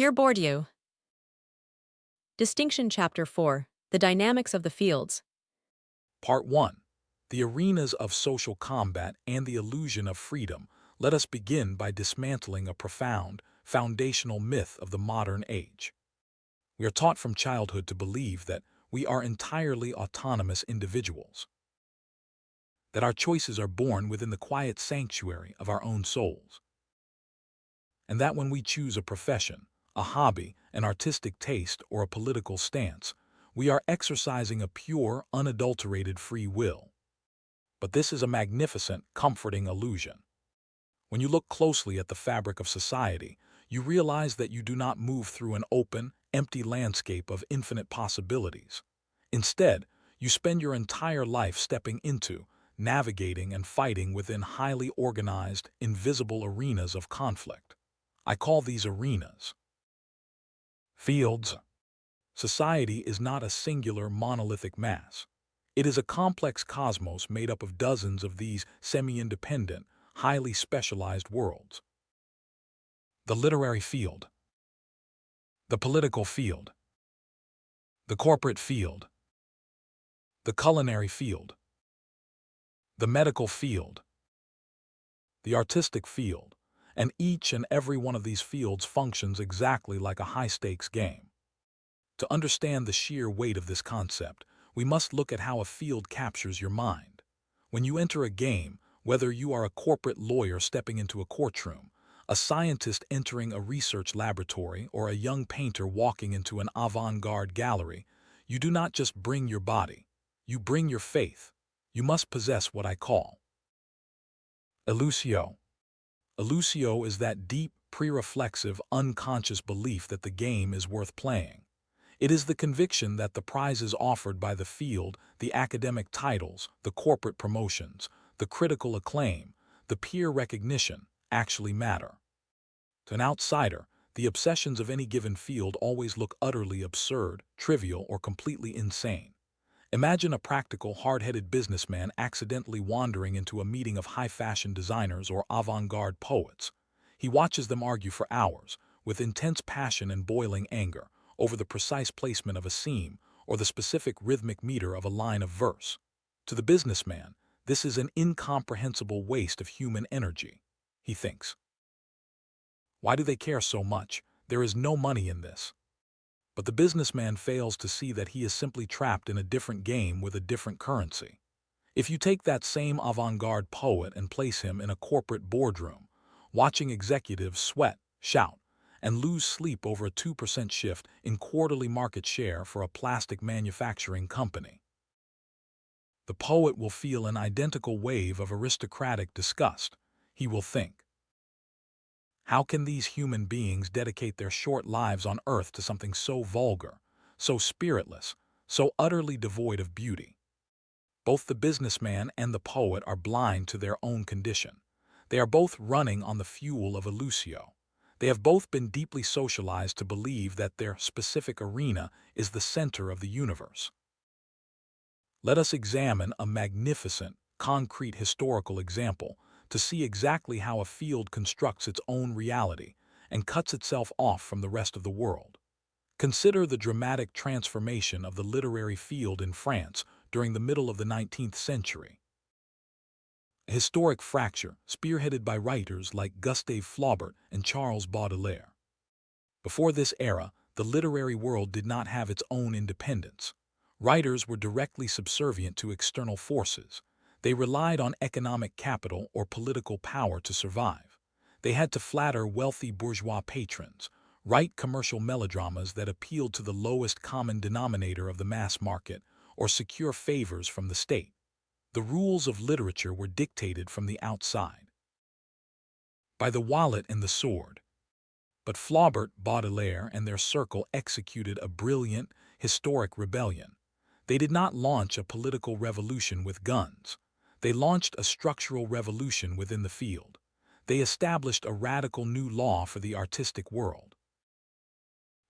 Pierre Bourdieu. Distinction Chapter 4. The Dynamics of the Fields. Part 1. The Arenas of Social Combat and the Illusion of Freedom. Let us begin by dismantling a profound, foundational myth of the modern age. We are taught from childhood to believe that we are entirely autonomous individuals, that our choices are born within the quiet sanctuary of our own souls, and that when we choose a profession, a hobby, an artistic taste, or a political stance, we are exercising a pure, unadulterated free will. But this is a magnificent, comforting illusion. When you look closely at the fabric of society, you realize that you do not move through an open, empty landscape of infinite possibilities. Instead, you spend your entire life stepping into, navigating, and fighting within highly organized, invisible arenas of conflict. I call these arenas fields. Society is not a singular monolithic mass. It is a complex cosmos made up of dozens of these semi-independent, highly specialized worlds. The literary field, the political field, the corporate field, the culinary field, the medical field, the artistic field, and each and every one of these fields functions exactly like a high-stakes game. To understand the sheer weight of this concept, we must look at how a field captures your mind. When you enter a game, whether you are a corporate lawyer stepping into a courtroom, a scientist entering a research laboratory, or a young painter walking into an avant-garde gallery, you do not just bring your body, you bring your faith. You must possess what I call illusio. Illusio is that deep, pre-reflexive, unconscious belief that the game is worth playing. It is the conviction that the prizes offered by the field, the academic titles, the corporate promotions, the critical acclaim, the peer recognition, actually matter. To an outsider, the obsessions of any given field always look utterly absurd, trivial, or completely insane. Imagine a practical, hard-headed businessman accidentally wandering into a meeting of high-fashion designers or avant-garde poets. He watches them argue for hours, with intense passion and boiling anger, over the precise placement of a seam or the specific rhythmic meter of a line of verse. To the businessman, this is an incomprehensible waste of human energy. He thinks, why do they care so much? There is no money in this. But the businessman fails to see that he is simply trapped in a different game with a different currency. If you take that same avant-garde poet and place him in a corporate boardroom, watching executives sweat, shout, and lose sleep over a 2% shift in quarterly market share for a plastic manufacturing company, the poet will feel an identical wave of aristocratic disgust. He will think, how can these human beings dedicate their short lives on earth to something so vulgar, so spiritless, so utterly devoid of beauty? Both the businessman and the poet are blind to their own condition. They are both running on the fuel of illusio. They have both been deeply socialized to believe that their specific arena is the center of the universe. Let us examine a magnificent, concrete historical example to see exactly how a field constructs its own reality and cuts itself off from the rest of the world. Consider the dramatic transformation of the literary field in France during the middle of the 19th century. A historic fracture spearheaded by writers like Gustave Flaubert and Charles Baudelaire. Before this era, the literary world did not have its own independence. Writers were directly subservient to external forces. They relied on economic capital or political power to survive. They had to flatter wealthy bourgeois patrons, write commercial melodramas that appealed to the lowest common denominator of the mass market, or secure favors from the state. The rules of literature were dictated from the outside, by the wallet and the sword. But Flaubert, Baudelaire, and their circle executed a brilliant, historic rebellion. They did not launch a political revolution with guns. They launched a structural revolution within the field. They established a radical new law for the artistic world.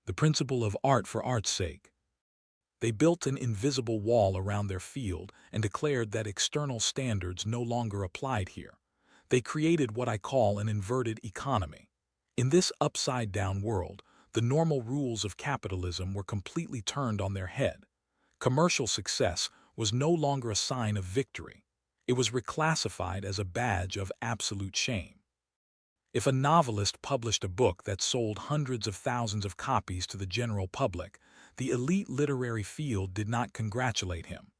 The principle of art for art's sake. They built an invisible wall around their field and declared that external standards no longer applied here. They created what I call an inverted economy. In this upside-down world, The normal rules of capitalism were completely turned on their head. Commercial success was no longer a sign of victory. It was reclassified as a badge of absolute shame. If a novelist published a book that sold hundreds of thousands of copies to the general public, the elite literary field did not congratulate him.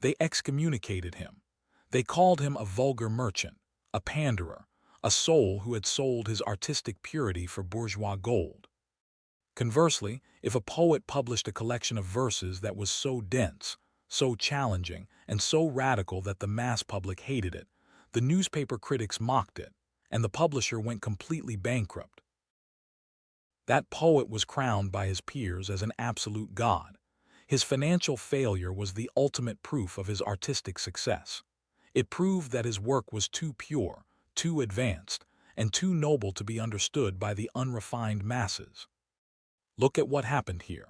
They excommunicated him. They called him a vulgar merchant, a panderer, a soul who had sold his artistic purity for bourgeois gold. Conversely, if a poet published a collection of verses that was so dense, so challenging, and so radical that the mass public hated it, the newspaper critics mocked it, and the publisher went completely bankrupt. That poet was crowned by his peers as an absolute god. His financial failure was the ultimate proof of his artistic success. It proved that his work was too pure, too advanced, and too noble to be understood by the unrefined masses. Look at what happened here.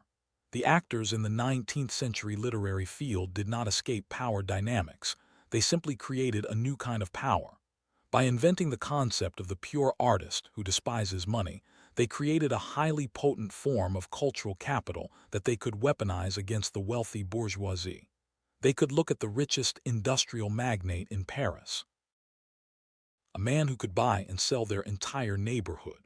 The actors in the 19th century literary field did not escape power dynamics. They simply created a new kind of power. By inventing the concept of the pure artist who despises money, they created a highly potent form of cultural capital that they could weaponize against the wealthy bourgeoisie. They could look at the richest industrial magnate in Paris, a man who could buy and sell their entire neighborhood,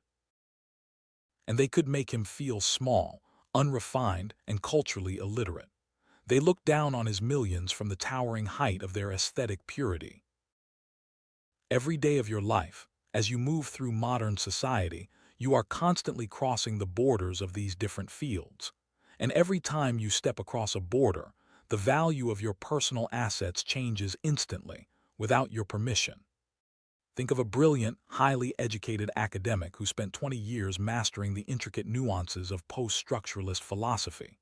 and they could make him feel small, unrefined, and culturally illiterate. They looked down on his millions from the towering height of their aesthetic purity. Every day of your life, as you move through modern society, you are constantly crossing the borders of these different fields. And every time you step across a border, the value of your personal assets changes instantly, without your permission. Think of a brilliant, highly educated academic who spent 20 years mastering the intricate nuances of post-structuralist philosophy.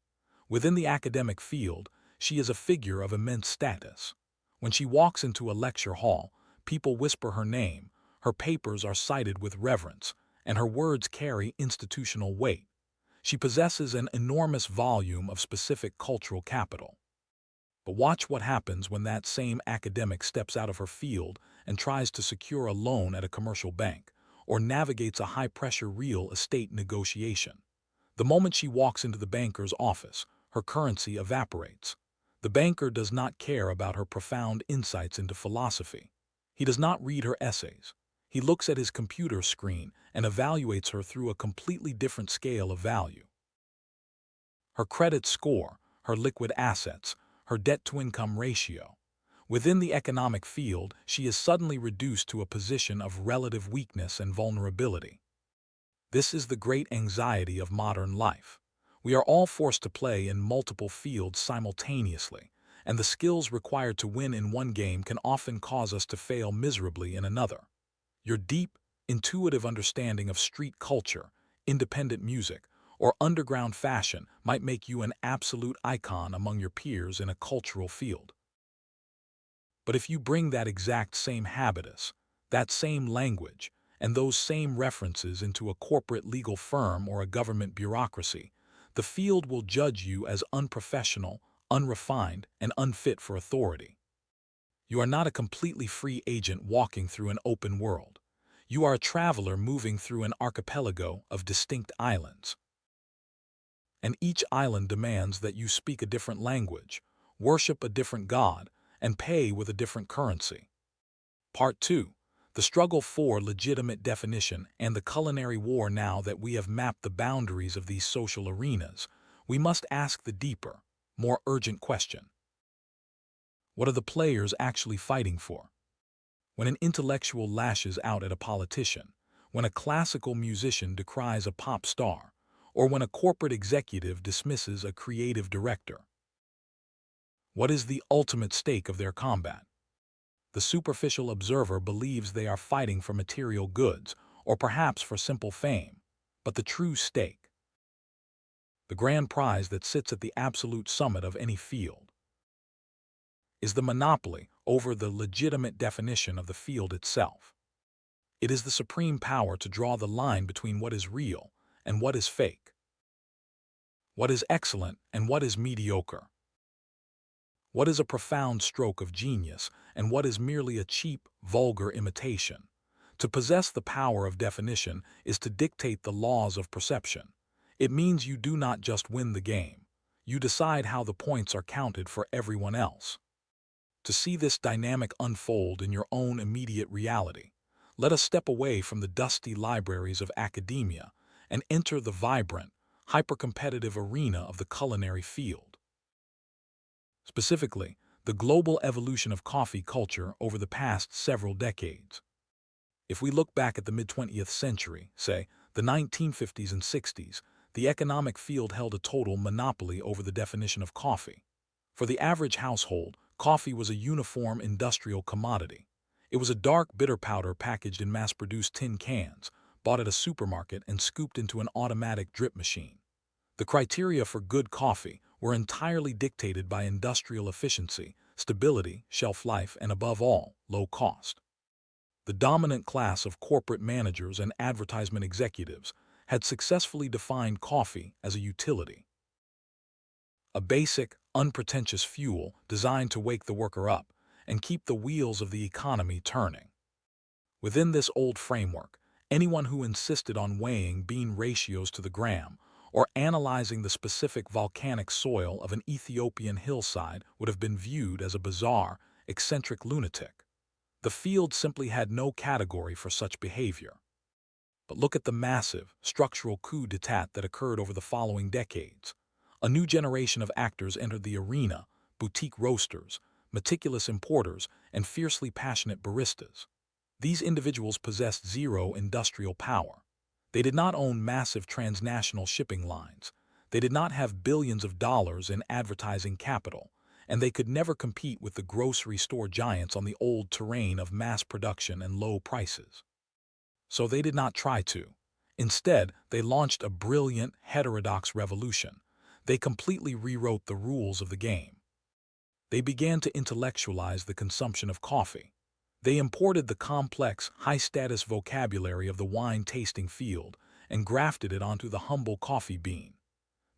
Within the academic field, she is a figure of immense status. When she walks into a lecture hall, people whisper her name, her papers are cited with reverence, and her words carry institutional weight. She possesses an enormous volume of specific cultural capital. But watch what happens when that same academic steps out of her field and tries to secure a loan at a commercial bank, or navigates a high-pressure real estate negotiation. The moment she walks into the banker's office, her currency evaporates. The banker does not care about her profound insights into philosophy. He does not read her essays. He looks at his computer screen and evaluates her through a completely different scale of value. Her credit score, her liquid assets, her debt-to-income ratio. Within the economic field, she is suddenly reduced to a position of relative weakness and vulnerability. This is the great anxiety of modern life. We are all forced to play in multiple fields simultaneously, and the skills required to win in one game can often cause us to fail miserably in another. Your deep, intuitive understanding of street culture, independent music, or underground fashion might make you an absolute icon among your peers in a cultural field. But if you bring that exact same habitus, that same language, and those same references into a corporate legal firm or a government bureaucracy, the field will judge you as unprofessional, unrefined, and unfit for authority. You are not a completely free agent walking through an open world. You are a traveler moving through an archipelago of distinct islands. And each island demands that you speak a different language, worship a different god, and pay with a different currency. Part 2. The struggle for legitimate definition and the culinary war. Now that we have mapped the boundaries of these social arenas, we must ask the deeper, more urgent question. What are the players actually fighting for? When an intellectual lashes out at a politician, when a classical musician decries a pop star, or when a corporate executive dismisses a creative director, what is the ultimate stake of their combat? The superficial observer believes they are fighting for material goods, or perhaps for simple fame, but the true stake, the grand prize that sits at the absolute summit of any field, is the monopoly over the legitimate definition of the field itself. It is the supreme power to draw the line between what is real and what is fake, what is excellent and what is mediocre, what is a profound stroke of genius and what is merely a cheap, vulgar imitation. To possess the power of definition is to dictate the laws of perception. It means you do not just win the game. You decide how the points are counted for everyone else. To see this dynamic unfold in your own immediate reality, let us step away from the dusty libraries of academia and enter the vibrant, hyper-competitive arena of the culinary field. Specifically, the global evolution of coffee culture over the past several decades. If we look back at the mid-20th century, say, the 1950s and 60s, the economic field held a total monopoly over the definition of coffee. For the average household, coffee was a uniform industrial commodity. It was a dark, bitter powder packaged in mass-produced tin cans, bought at a supermarket and scooped into an automatic drip machine. The criteria for good coffee were entirely dictated by industrial efficiency, stability, shelf life, and above all, low cost. The dominant class of corporate managers and advertisement executives had successfully defined coffee as a utility. A basic, unpretentious fuel designed to wake the worker up and keep the wheels of the economy turning. Within this old framework, anyone who insisted on weighing bean ratios to the gram or analyzing the specific volcanic soil of an Ethiopian hillside would have been viewed as a bizarre, eccentric lunatic. The field simply had no category for such behavior. But look at the massive, structural coup d'etat that occurred over the following decades. A new generation of actors entered the arena: boutique roasters, meticulous importers, and fiercely passionate baristas. These individuals possessed zero industrial power. They did not own massive transnational shipping lines. They did not have billions of dollars in advertising capital, and they could never compete with the grocery store giants on the old terrain of mass production and low prices. So they did not try to. Instead, they launched a brilliant, heterodox revolution. They completely rewrote the rules of the game. They began to intellectualize the consumption of coffee. They imported the complex, high-status vocabulary of the wine-tasting field and grafted it onto the humble coffee bean.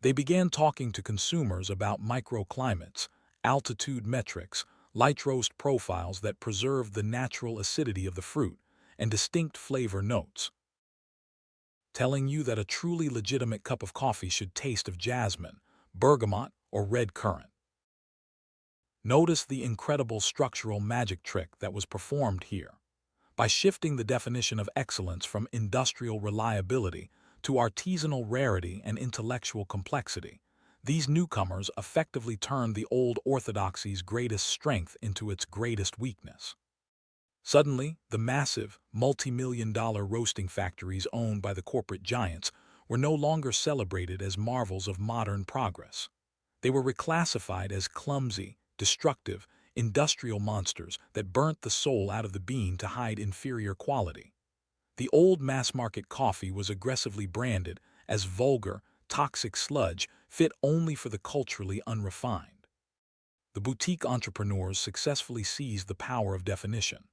They began talking to consumers about microclimates, altitude metrics, light roast profiles that preserved the natural acidity of the fruit, and distinct flavor notes. Telling you that a truly legitimate cup of coffee should taste of jasmine, bergamot, or red currant. Notice the incredible structural magic trick that was performed here. By shifting the definition of excellence from industrial reliability to artisanal rarity and intellectual complexity, these newcomers effectively turned the old orthodoxy's greatest strength into its greatest weakness. Suddenly, the massive, multi-million-dollar roasting factories owned by the corporate giants were no longer celebrated as marvels of modern progress. They were reclassified as clumsy, destructive, industrial monsters that burnt the soul out of the bean to hide inferior quality. The old mass-market coffee was aggressively branded as vulgar, toxic sludge fit only for the culturally unrefined. The boutique entrepreneurs successfully seized the power of definition.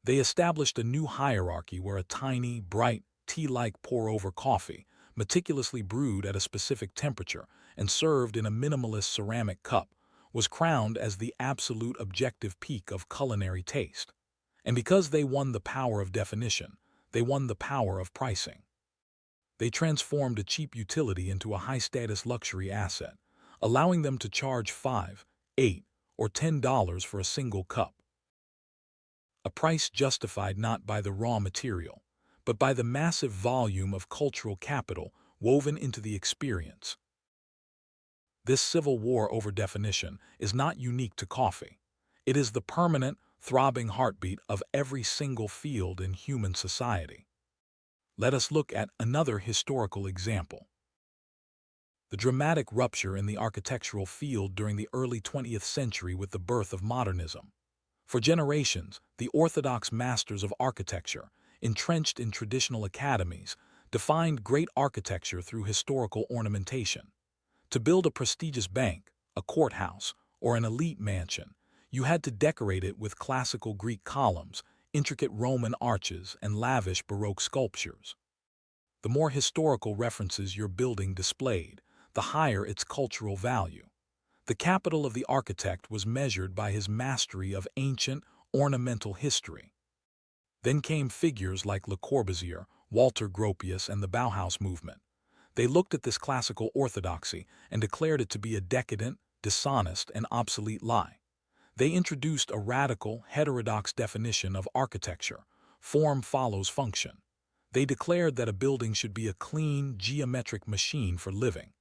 They established a new hierarchy where a tiny, bright, tea-like pour-over coffee, meticulously brewed at a specific temperature and served in a minimalist ceramic cup, was crowned as the absolute objective peak of culinary taste. And because they won the power of definition, they won the power of pricing. They transformed a cheap utility into a high-status luxury asset, allowing them to charge $5, $8, or $10 for a single cup. A price justified not by the raw material, but by the massive volume of cultural capital woven into the experience. This civil war over definition is not unique to coffee. It is the permanent, throbbing heartbeat of every single field in human society. Let us look at another historical example. The dramatic rupture in the architectural field during the early 20th century with the birth of modernism. For generations, the orthodox masters of architecture, entrenched in traditional academies, defined great architecture through historical ornamentation. To build a prestigious bank, a courthouse, or an elite mansion, you had to decorate it with classical Greek columns, intricate Roman arches, and lavish Baroque sculptures. The more historical references your building displayed, the higher its cultural value. The capital of the architect was measured by his mastery of ancient, ornamental history. Then came figures like Le Corbusier, Walter Gropius, and the Bauhaus movement. They looked at this classical orthodoxy and declared it to be a decadent, dishonest, and obsolete lie. They introduced a radical, heterodox definition of architecture: form follows function. They declared that a building should be a clean, geometric machine for living,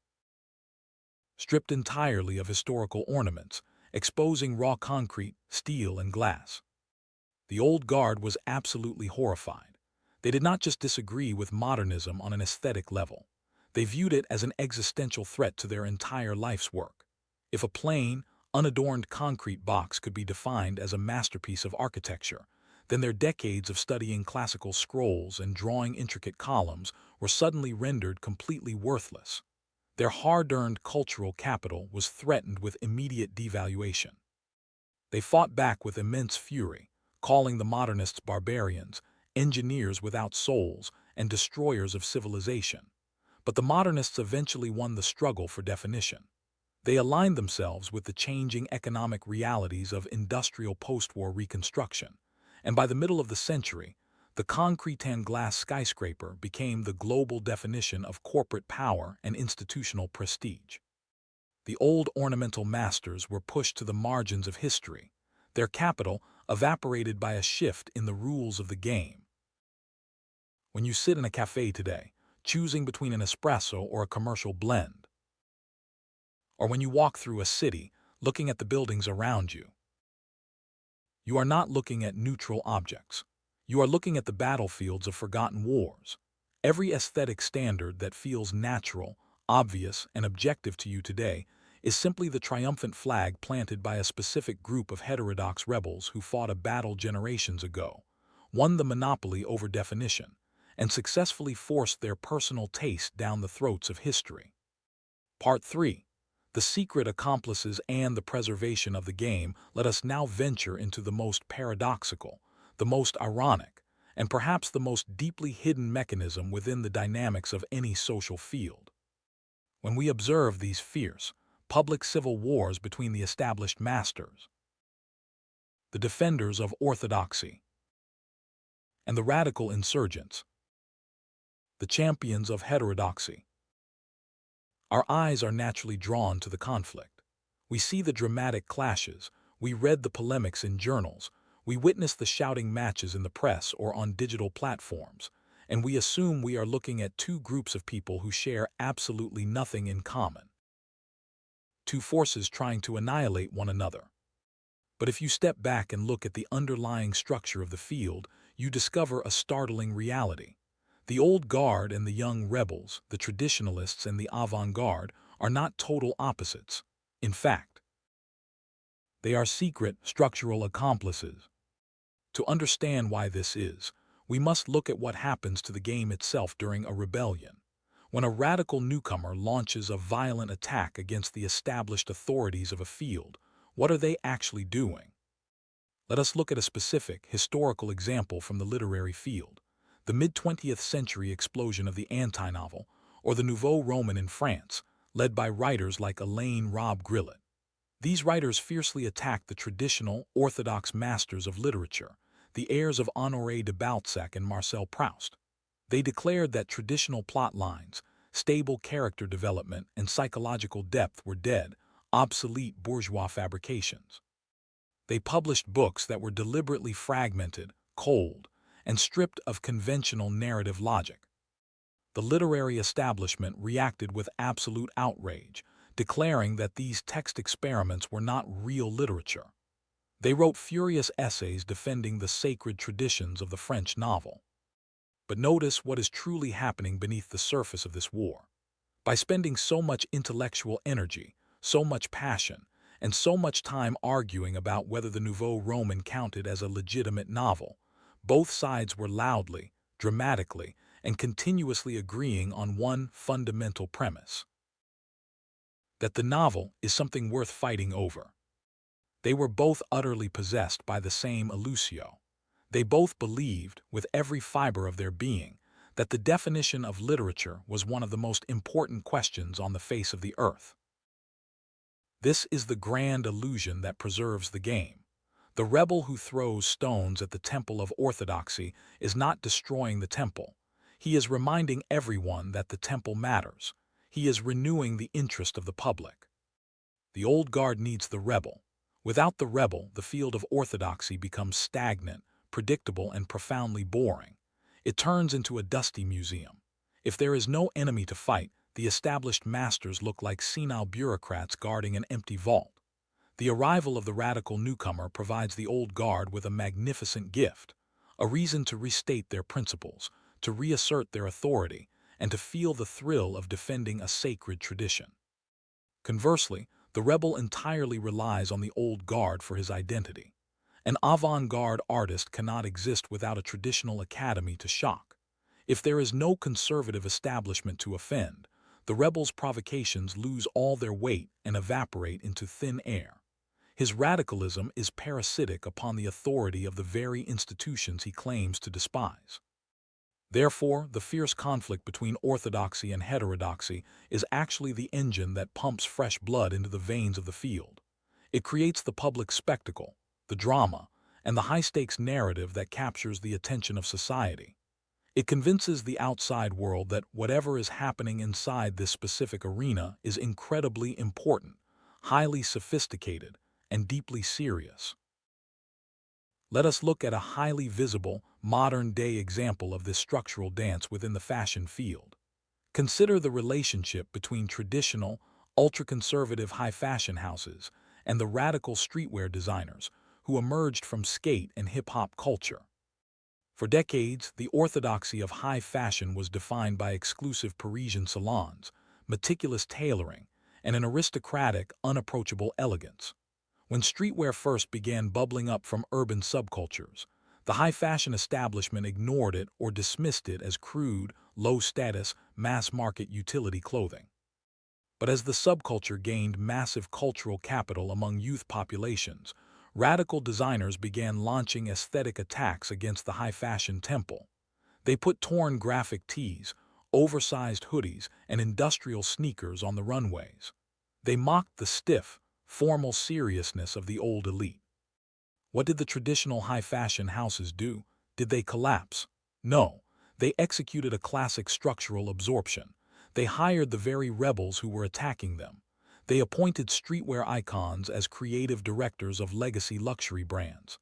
stripped entirely of historical ornaments, exposing raw concrete, steel, and glass. The old guard was absolutely horrified. They did not just disagree with modernism on an aesthetic level. They viewed it as an existential threat to their entire life's work. If a plain, unadorned concrete box could be defined as a masterpiece of architecture, then their decades of studying classical scrolls and drawing intricate columns were suddenly rendered completely worthless. Their hard-earned cultural capital was threatened with immediate devaluation. They fought back with immense fury, calling the modernists barbarians, engineers without souls, and destroyers of civilization. But the modernists eventually won the struggle for definition. They aligned themselves with the changing economic realities of industrial post-war reconstruction, and by the middle of the century, the concrete and glass skyscraper became the global definition of corporate power and institutional prestige. The old ornamental masters were pushed to the margins of history, their capital evaporated by a shift in the rules of the game. When you sit in a cafe today, choosing between an espresso or a commercial blend, or when you walk through a city, looking at the buildings around you, you are not looking at neutral objects. You are looking at the battlefields of forgotten wars. Every aesthetic standard that feels natural, obvious, and objective to you today is simply the triumphant flag planted by a specific group of heterodox rebels who fought a battle generations ago, won the monopoly over definition, and successfully forced their personal taste down the throats of history. Part 3. The secret accomplices and the preservation of the game. Let us now venture into the most paradoxical, the most ironic, and perhaps the most deeply hidden mechanism within the dynamics of any social field. When we observe these fierce, public civil wars between the established masters, the defenders of orthodoxy, and the radical insurgents, the champions of heterodoxy, our eyes are naturally drawn to the conflict. We see the dramatic clashes, we read the polemics in journals, we witness the shouting matches in the press or on digital platforms, and we assume we are looking at two groups of people who share absolutely nothing in common. Two forces trying to annihilate one another. But if you step back and look at the underlying structure of the field, you discover a startling reality. The old guard and the young rebels, the traditionalists and the avant-garde, are not total opposites. In fact, they are secret, structural accomplices. To understand why this is, we must look at what happens to the game itself during a rebellion. When a radical newcomer launches a violent attack against the established authorities of a field, what are they actually doing? Let us look at a specific, historical example from the literary field. The mid-20th century explosion of the anti-novel, or the Nouveau Roman in France, led by writers like Alain Robbe-Grillet. These writers fiercely attacked the traditional, orthodox masters of literature, the heirs of Honoré de Balzac and Marcel Proust. They declared that traditional plot lines, stable character development, and psychological depth were dead, obsolete bourgeois fabrications. They published books that were deliberately fragmented, cold, and stripped of conventional narrative logic. The literary establishment reacted with absolute outrage, declaring that these text experiments were not real literature. They wrote furious essays defending the sacred traditions of the French novel. But notice what is truly happening beneath the surface of this war. By spending so much intellectual energy, so much passion, and so much time arguing about whether the Nouveau Roman counted as a legitimate novel, both sides were loudly, dramatically, and continuously agreeing on one fundamental premise: that the novel is something worth fighting over. They were both utterly possessed by the same illusio. They both believed, with every fiber of their being, that the definition of literature was one of the most important questions on the face of the earth. This is the grand illusion that preserves the game. The rebel who throws stones at the temple of orthodoxy is not destroying the temple. He is reminding everyone that the temple matters. He is renewing the interest of the public. The old guard needs the rebel. Without the rebel, the field of orthodoxy becomes stagnant, predictable, and profoundly boring. It turns into a dusty museum. If there is no enemy to fight, the established masters look like senile bureaucrats guarding an empty vault. The arrival of the radical newcomer provides the old guard with a magnificent gift, a reason to restate their principles, to reassert their authority, and to feel the thrill of defending a sacred tradition. Conversely, the rebel entirely relies on the old guard for his identity. An avant-garde artist cannot exist without a traditional academy to shock. If there is no conservative establishment to offend, the rebel's provocations lose all their weight and evaporate into thin air. His radicalism is parasitic upon the authority of the very institutions he claims to despise. Therefore, the fierce conflict between orthodoxy and heterodoxy is actually the engine that pumps fresh blood into the veins of the field. It creates the public spectacle, the drama, and the high-stakes narrative that captures the attention of society. It convinces the outside world that whatever is happening inside this specific arena is incredibly important, highly sophisticated, and deeply serious. Let us look at a highly visible, modern-day example of this structural dance within the fashion field. Consider the relationship between traditional, ultra-conservative high-fashion houses and the radical streetwear designers who emerged from skate and hip-hop culture. For decades, the orthodoxy of high fashion was defined by exclusive Parisian salons, meticulous tailoring, and an aristocratic, unapproachable elegance. When streetwear first began bubbling up from urban subcultures, the high-fashion establishment ignored it or dismissed it as crude, low-status, mass-market utility clothing. But as the subculture gained massive cultural capital among youth populations, radical designers began launching aesthetic attacks against the high-fashion temple. They put torn graphic tees, oversized hoodies, and industrial sneakers on the runways. They mocked the stiff, formal seriousness of the old elite. What did the traditional high-fashion houses do? Did they collapse? No. They executed a classic structural absorption. They hired the very rebels who were attacking them. They appointed streetwear icons as creative directors of legacy luxury brands.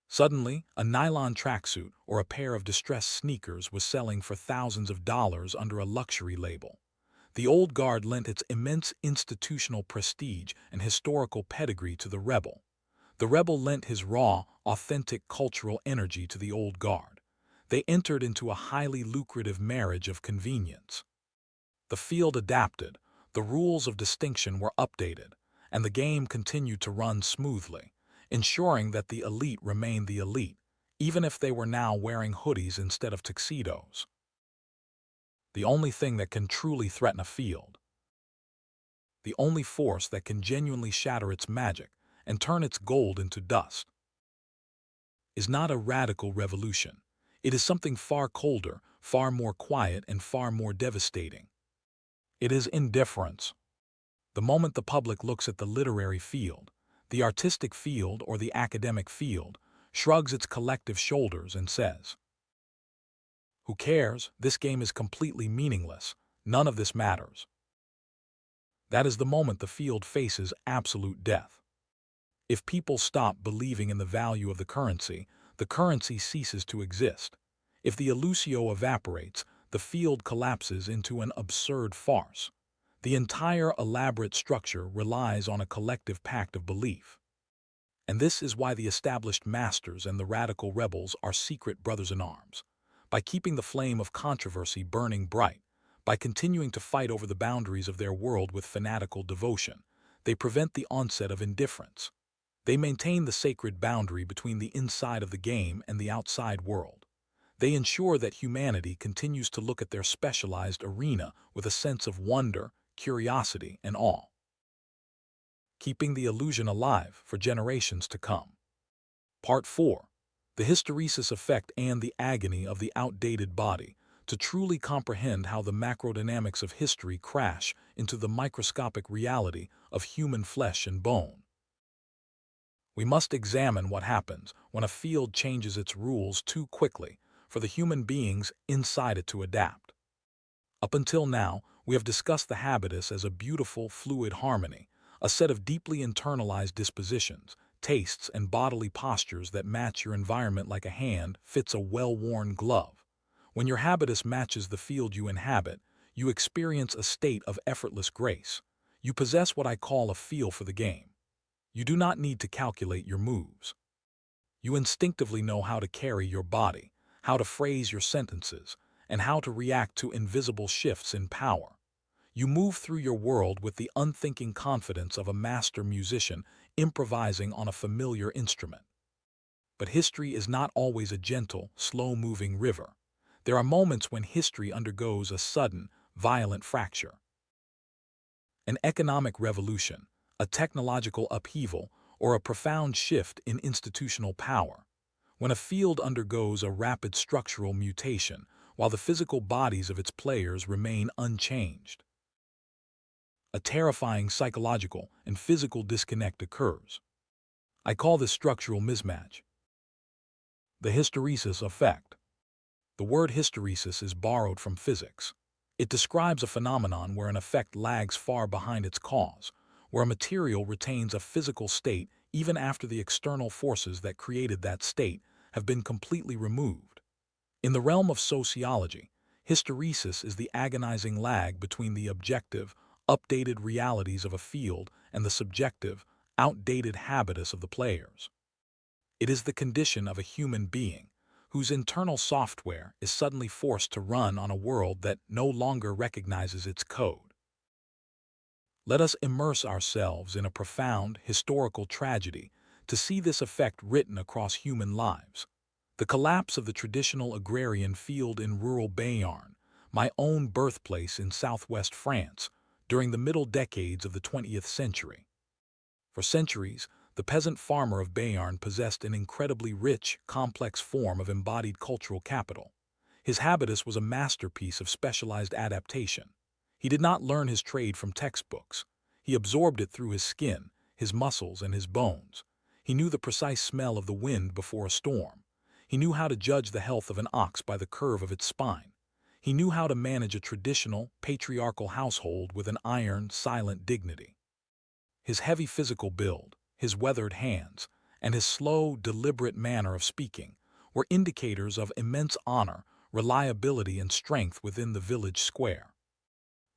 Suddenly, a nylon tracksuit or a pair of distressed sneakers was selling for thousands of dollars under a luxury label. The old guard lent its immense institutional prestige and historical pedigree to the rebel. The rebel lent his raw, authentic cultural energy to the old guard. They entered into a highly lucrative marriage of convenience. The field adapted, the rules of distinction were updated, and the game continued to run smoothly, ensuring that the elite remained the elite, even if they were now wearing hoodies instead of tuxedos. The only thing that can truly threaten a field, the only force that can genuinely shatter its magic and turn its gold into dust, is not a radical revolution. It is something far colder, far more quiet, and far more devastating. It is indifference. The moment the public looks at the literary field, the artistic field, or the academic field, shrugs its collective shoulders and says, "Who cares? This game is completely meaningless. None of this matters." That is the moment the field faces absolute death. If people stop believing in the value of the currency ceases to exist. If the Illusio evaporates, the field collapses into an absurd farce. The entire elaborate structure relies on a collective pact of belief. And this is why the established masters and the radical rebels are secret brothers-in-arms. By keeping the flame of controversy burning bright, by continuing to fight over the boundaries of their world with fanatical devotion, they prevent the onset of indifference. They maintain the sacred boundary between the inside of the game and the outside world. They ensure that humanity continues to look at their specialized arena with a sense of wonder, curiosity, and awe, keeping the illusion alive for generations to come. Part 4. The hysteresis effect and the agony of the outdated body. To truly comprehend how the macrodynamics of history crash into the microscopic reality of human flesh and bone, we must examine what happens when a field changes its rules too quickly, for the human beings inside it to adapt. Up until now, we have discussed the habitus as a beautiful, fluid harmony, a set of deeply internalized dispositions, tastes, and bodily postures that match your environment like a hand fits a well-worn glove. When your habitus matches the field you inhabit, you experience a state of effortless grace. You possess what I call a feel for the game. You do not need to calculate your moves. You instinctively know how to carry your body, how to phrase your sentences, and how to react to invisible shifts in power. You move through your world with the unthinking confidence of a master musician improvising on a familiar instrument. But history is not always a gentle, slow-moving river. There are moments when history undergoes a sudden, violent fracture. An economic revolution, a technological upheaval, or a profound shift in institutional power. When a field undergoes a rapid structural mutation, while the physical bodies of its players remain unchanged, a terrifying psychological and physical disconnect occurs. I call this structural mismatch. The hysteresis effect. The word hysteresis is borrowed from physics. It describes a phenomenon where an effect lags far behind its cause, where a material retains a physical state even after the external forces that created that state have been completely removed. In the realm of sociology, hysteresis is the agonizing lag between the objective, updated realities of a field and the subjective, outdated habitus of the players. It is the condition of a human being whose internal software is suddenly forced to run on a world that no longer recognizes its code. Let us immerse ourselves in a profound historical tragedy to see this effect written across human lives. The collapse of the traditional agrarian field in rural Béarn, my own birthplace in southwest France, during the middle decades of the 20th century. For centuries, the peasant farmer of Béarn possessed an incredibly rich, complex form of embodied cultural capital. His habitus was a masterpiece of specialized adaptation. He did not learn his trade from textbooks. He absorbed it through his skin, his muscles, and his bones. He knew the precise smell of the wind before a storm. He knew how to judge the health of an ox by the curve of its spine. He knew how to manage a traditional, patriarchal household with an iron, silent dignity. His heavy physical build, his weathered hands, and his slow, deliberate manner of speaking were indicators of immense honor, reliability, and strength within the village square.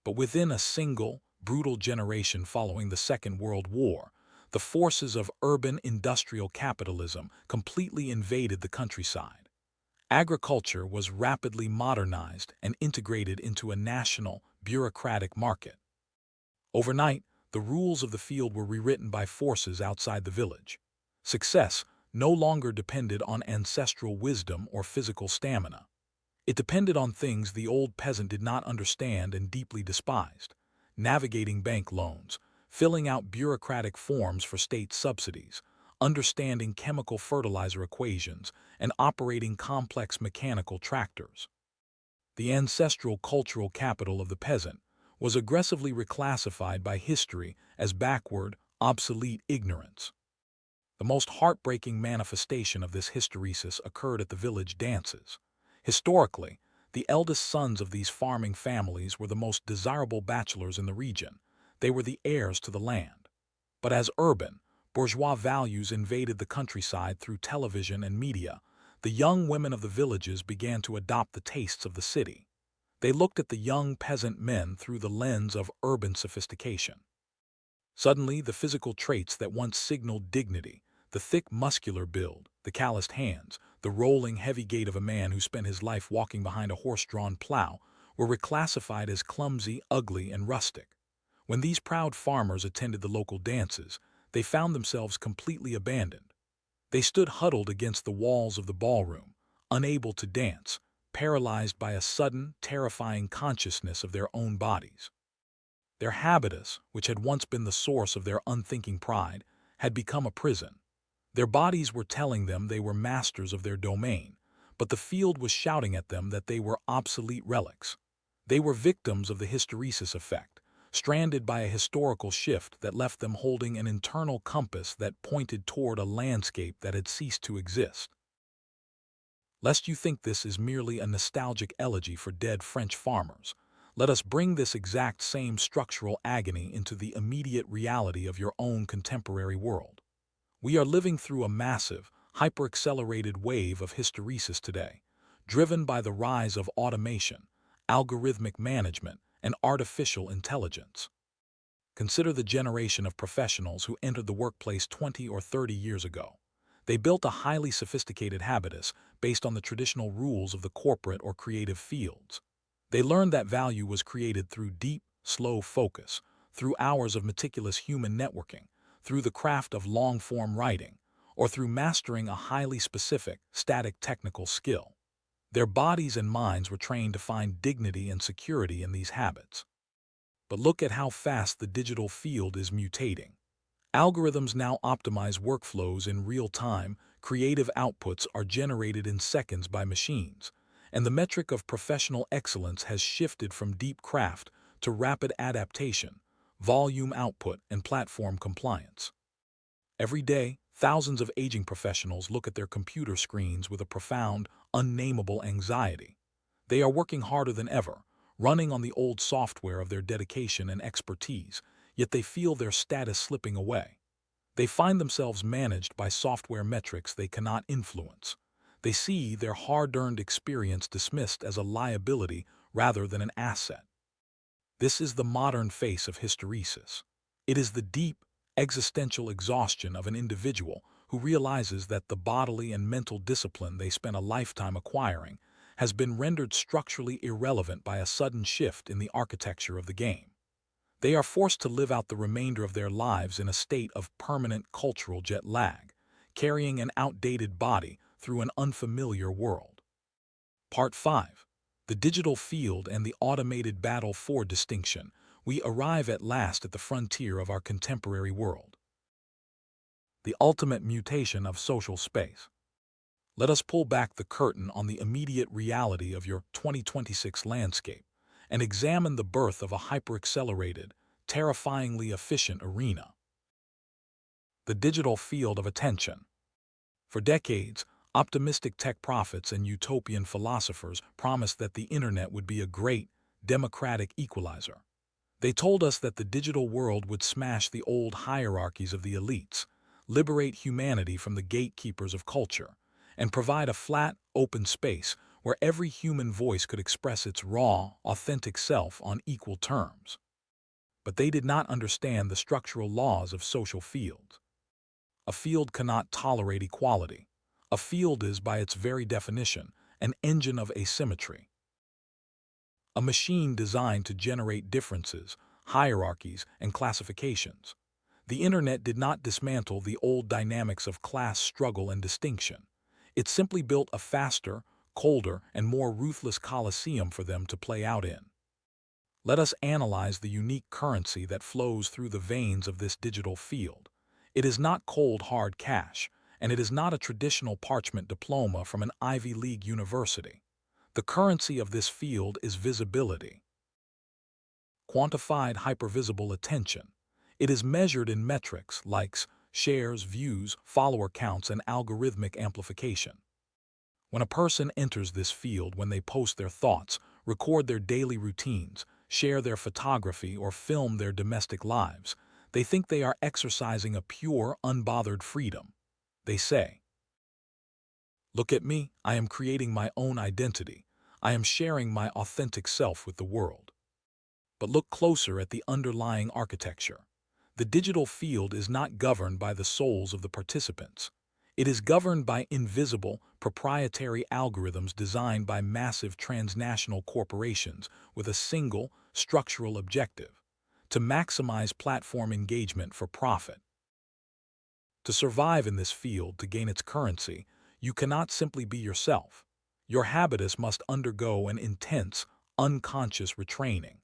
But within a single, brutal generation following the Second World War, the forces of urban industrial capitalism completely invaded the countryside. Agriculture was rapidly modernized and integrated into a national, bureaucratic market. Overnight, the rules of the field were rewritten by forces outside the village. Success no longer depended on ancestral wisdom or physical stamina. It depended on things the old peasant did not understand and deeply despised: navigating bank loans, filling out bureaucratic forms for state subsidies, understanding chemical fertilizer equations, and operating complex mechanical tractors. The ancestral cultural capital of the peasant was aggressively reclassified by history as backward, obsolete ignorance. The most heartbreaking manifestation of this hysteresis occurred at the village dances. Historically, the eldest sons of these farming families were the most desirable bachelors in the region. They were the heirs to the land. But as urban, bourgeois values invaded the countryside through television and media, the young women of the villages began to adopt the tastes of the city. They looked at the young peasant men through the lens of urban sophistication. Suddenly, the physical traits that once signaled dignity, the thick muscular build, the calloused hands, the rolling heavy gait of a man who spent his life walking behind a horse-drawn plow, were reclassified as clumsy, ugly, and rustic. When these proud farmers attended the local dances, they found themselves completely abandoned. They stood huddled against the walls of the ballroom, unable to dance, paralyzed by a sudden, terrifying consciousness of their own bodies. Their habitus, which had once been the source of their unthinking pride, had become a prison. Their bodies were telling them they were masters of their domain, but the field was shouting at them that they were obsolete relics. They were victims of the hysteresis effect, stranded by a historical shift that left them holding an internal compass that pointed toward a landscape that had ceased to exist. Lest you think this is merely a nostalgic elegy for dead French farmers, let us bring this exact same structural agony into the immediate reality of your own contemporary world. We are living through a massive, hyper-accelerated wave of hysteresis today, driven by the rise of automation, algorithmic management, and artificial intelligence. Consider the generation of professionals who entered the workplace 20 or 30 years ago. They built a highly sophisticated habitus based on the traditional rules of the corporate or creative fields. They learned that value was created through deep, slow focus, through hours of meticulous human networking, through the craft of long-form writing, or through mastering a highly specific, static technical skill. Their bodies and minds were trained to find dignity and security in these habits. But look at how fast the digital field is mutating. Algorithms now optimize workflows in real time, creative outputs are generated in seconds by machines, and the metric of professional excellence has shifted from deep craft to rapid adaptation, volume output, and platform compliance. Every day, thousands of aging professionals look at their computer screens with a profound, unnameable anxiety. They are working harder than ever, running on the old software of their dedication and expertise, yet they feel their status slipping away. They find themselves managed by software metrics they cannot influence. They see their hard-earned experience dismissed as a liability rather than an asset. This is the modern face of hysteresis. It is the deep, existential exhaustion of an individual who realizes that the bodily and mental discipline they spent a lifetime acquiring has been rendered structurally irrelevant by a sudden shift in the architecture of the game. They are forced to live out the remainder of their lives in a state of permanent cultural jet lag, carrying an outdated body through an unfamiliar world. Part 5. The digital field and the automated battle for distinction. We arrive at last at the frontier of our contemporary world. The ultimate mutation of social space. Let us pull back the curtain on the immediate reality of your 2026 landscape and examine the birth of a hyper-accelerated, terrifyingly efficient arena. The digital field of attention. For decades, optimistic tech prophets and utopian philosophers promised that the internet would be a great, democratic equalizer. They told us that the digital world would smash the old hierarchies of the elites, liberate humanity from the gatekeepers of culture, and provide a flat, open space where every human voice could express its raw, authentic self on equal terms. But they did not understand the structural laws of social fields. A field cannot tolerate equality. A field is, by its very definition, an engine of asymmetry. A machine designed to generate differences, hierarchies, and classifications. The internet did not dismantle the old dynamics of class struggle and distinction. It simply built a faster, colder, and more ruthless coliseum for them to play out in. Let us analyze the unique currency that flows through the veins of this digital field. It is not cold hard cash, and it is not a traditional parchment diploma from an Ivy League university. The currency of this field is visibility. Quantified hypervisible attention. It is measured in metrics, likes, shares, views, follower counts, and algorithmic amplification. When a person enters this field, when they post their thoughts, record their daily routines, share their photography, or film their domestic lives, they think they are exercising a pure, unbothered freedom. They say, "Look at me, I am creating my own identity. I am sharing my authentic self with the world." But look closer at the underlying architecture. The digital field is not governed by the souls of the participants. It is governed by invisible, proprietary algorithms designed by massive transnational corporations with a single, structural objective: to maximize platform engagement for profit. To survive in this field, to gain its currency, you cannot simply be yourself. Your habitus must undergo an intense, unconscious retraining.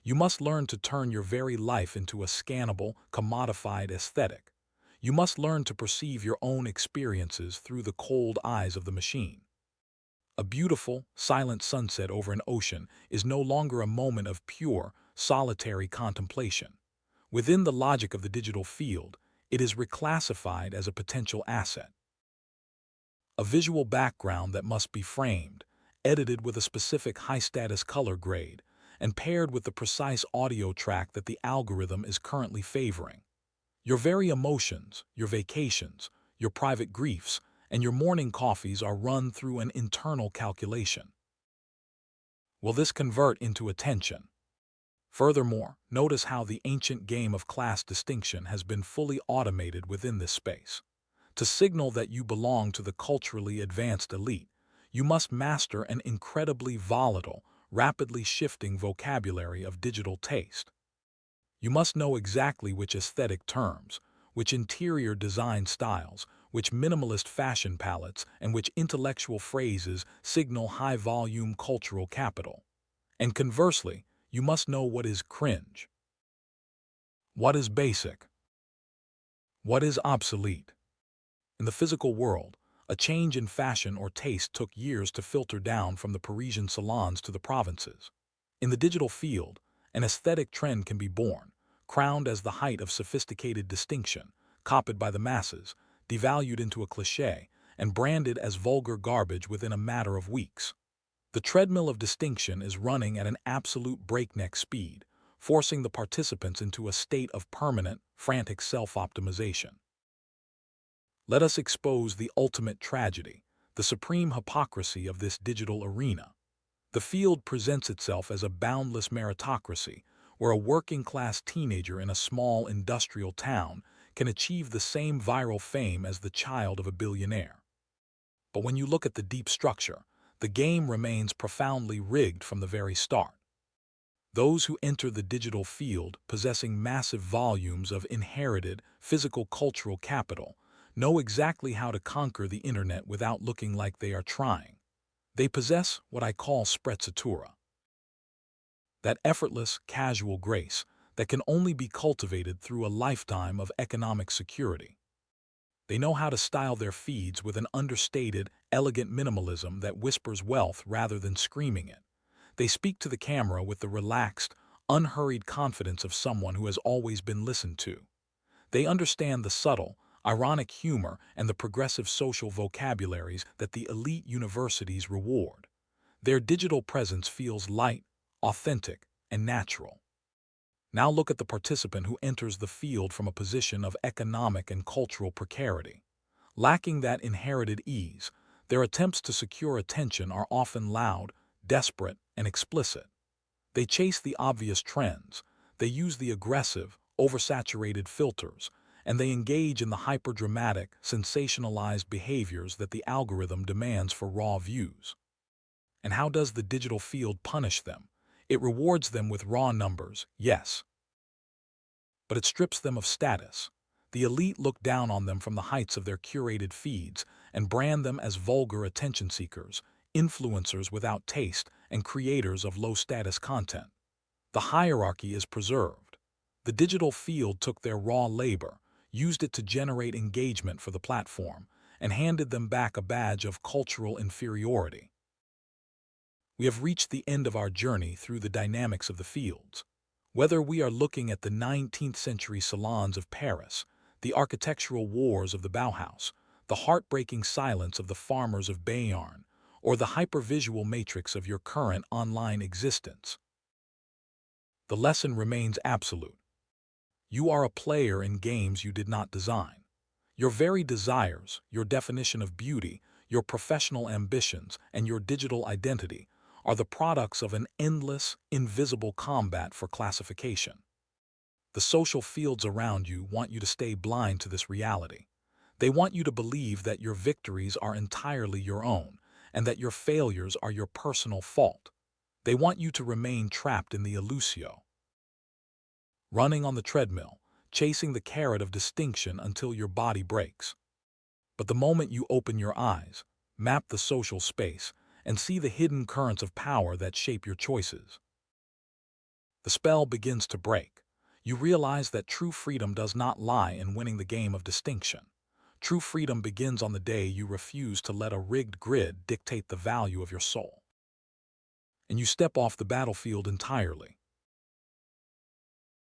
You must learn to turn your very life into a scannable, commodified aesthetic. You must learn to perceive your own experiences through the cold eyes of the machine. A beautiful, silent sunset over an ocean is no longer a moment of pure, solitary contemplation. Within the logic of the digital field, it is reclassified as a potential asset. a visual background that must be framed, edited with a specific high-status color grade, and paired with the precise audio track that the algorithm is currently favoring. Your very emotions, your vacations, your private griefs, and your morning coffees are run through an internal calculation. Will this convert into attention? Furthermore, notice how the ancient game of class distinction has been fully automated within this space. To signal that you belong to the culturally advanced elite, you must master an incredibly volatile, rapidly shifting vocabulary of digital taste. You must know exactly which aesthetic terms, which interior design styles, which minimalist fashion palettes, and which intellectual phrases signal high-volume cultural capital. And conversely, you must know what is cringe, what is basic, what is obsolete. In the physical world, a change in fashion or taste took years to filter down from the Parisian salons to the provinces. In the digital field, an aesthetic trend can be born, crowned as the height of sophisticated distinction, copied by the masses, devalued into a cliché, and branded as vulgar garbage within a matter of weeks. The treadmill of distinction is running at an absolute breakneck speed, forcing the participants into a state of permanent, frantic self-optimization. Let us expose the ultimate tragedy, the supreme hypocrisy of this digital arena. The field presents itself as a boundless meritocracy, where a working-class teenager in a small industrial town can achieve the same viral fame as the child of a billionaire. But when you look at the deep structure, the game remains profoundly rigged from the very start. Those who enter the digital field possessing massive volumes of inherited physical cultural capital know exactly how to conquer the internet without looking like they are trying. They possess what I call sprezzatura, that effortless, casual grace that can only be cultivated through a lifetime of economic security. They know how to style their feeds with an understated, elegant minimalism that whispers wealth rather than screaming it. They speak to the camera with the relaxed, unhurried confidence of someone who has always been listened to. They understand the subtle, ironic humor and the progressive social vocabularies that the elite universities reward. Their digital presence feels light, authentic, and natural. Now look at the participant who enters the field from a position of economic and cultural precarity. Lacking that inherited ease, their attempts to secure attention are often loud, desperate, and explicit. They chase the obvious trends, they use the aggressive, oversaturated filters, and they engage in the hyperdramatic, sensationalized behaviors that the algorithm demands for raw views. And how does the digital field punish them? It rewards them with raw numbers, yes, but it strips them of status. The elite look down on them from the heights of their curated feeds and brand them as vulgar attention seekers, influencers without taste, and creators of low-status content. The hierarchy is preserved. The digital field took their raw labor, used it to generate engagement for the platform, and handed them back a badge of cultural inferiority. We have reached the end of our journey through the dynamics of the fields. Whether we are looking at the 19th century salons of Paris, the architectural wars of the Bauhaus, the heartbreaking silence of the farmers of Bayonne, or the hypervisual matrix of your current online existence, the lesson remains absolute. You are a player in games you did not design. Your very desires, your definition of beauty, your professional ambitions, and your digital identity are the products of an endless, invisible combat for classification. The social fields around you want you to stay blind to this reality. They want you to believe that your victories are entirely your own, and that your failures are your personal fault. They want you to remain trapped in the illusio, running on the treadmill, chasing the carrot of distinction until your body breaks. But the moment you open your eyes, map the social space, and see the hidden currents of power that shape your choices, the spell begins to break. You realize that true freedom does not lie in winning the game of distinction. True freedom begins on the day you refuse to let a rigged grid dictate the value of your soul. And you step off the battlefield entirely.